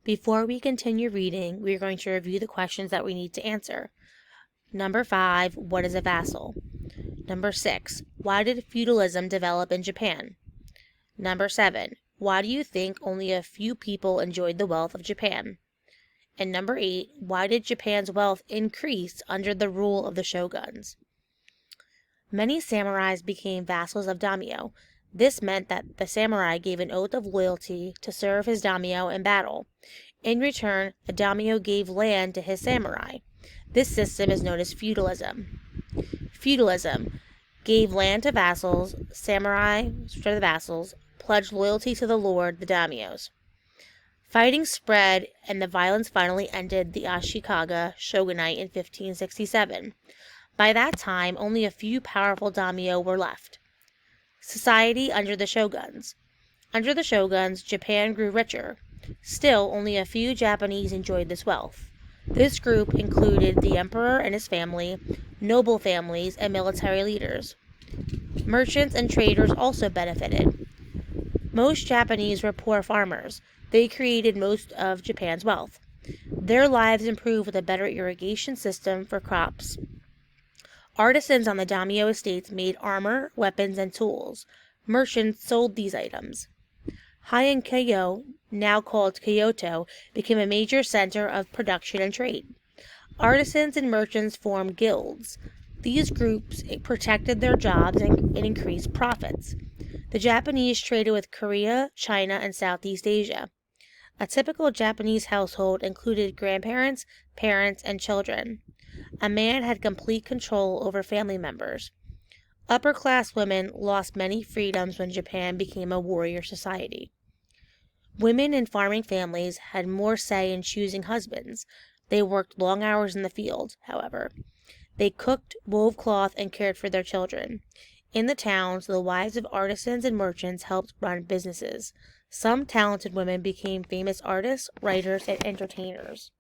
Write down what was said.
Before we continue reading, we are going to review the questions that we need to answer. Number 5, what is a vassal? Number 6, why did feudalism develop in Japan? Number 7, why do you think only a few people enjoyed the wealth of Japan? And number 8, why did Japan's wealth increase under the rule of the shoguns? Many samurais became vassals of daimyo. This meant that the samurai gave an oath of loyalty to serve his daimyo in battle. In return, the daimyo gave land to his samurai. This system is known as feudalism. Feudalism gave land to vassals, samurai, for the vassals, pledged loyalty to the lord, the daimyos. Fighting spread, and the violence finally ended the Ashikaga shogunate in 1567. By that time, only a few powerful daimyo were left. Society under the shoguns. Under the shoguns, Japan grew richer. Still, only a few Japanese enjoyed this wealth. This group included the emperor and his family, noble families, and military leaders. Merchants and traders also benefited. Most Japanese were poor farmers. They created most of Japan's wealth. Their lives improved with a better irrigation system for crops. Artisans on the daimyo estates made armor, weapons, and tools. Merchants sold these items. Heian Kyoto, now called Kyoto, became a major center of production and trade. Artisans and merchants formed guilds. These groups protected their jobs and increased profits. The Japanese traded with Korea, China, and Southeast Asia. A typical Japanese household included grandparents, parents, and children. A man had complete control over family members. Upper-class women lost many freedoms when Japan became a warrior society. Women in farming families had more say in choosing husbands. They worked long hours in the field, however. They cooked, wove cloth, and cared for their children. In the towns, the wives of artisans and merchants helped run businesses. Some talented women became famous artists, writers, and entertainers.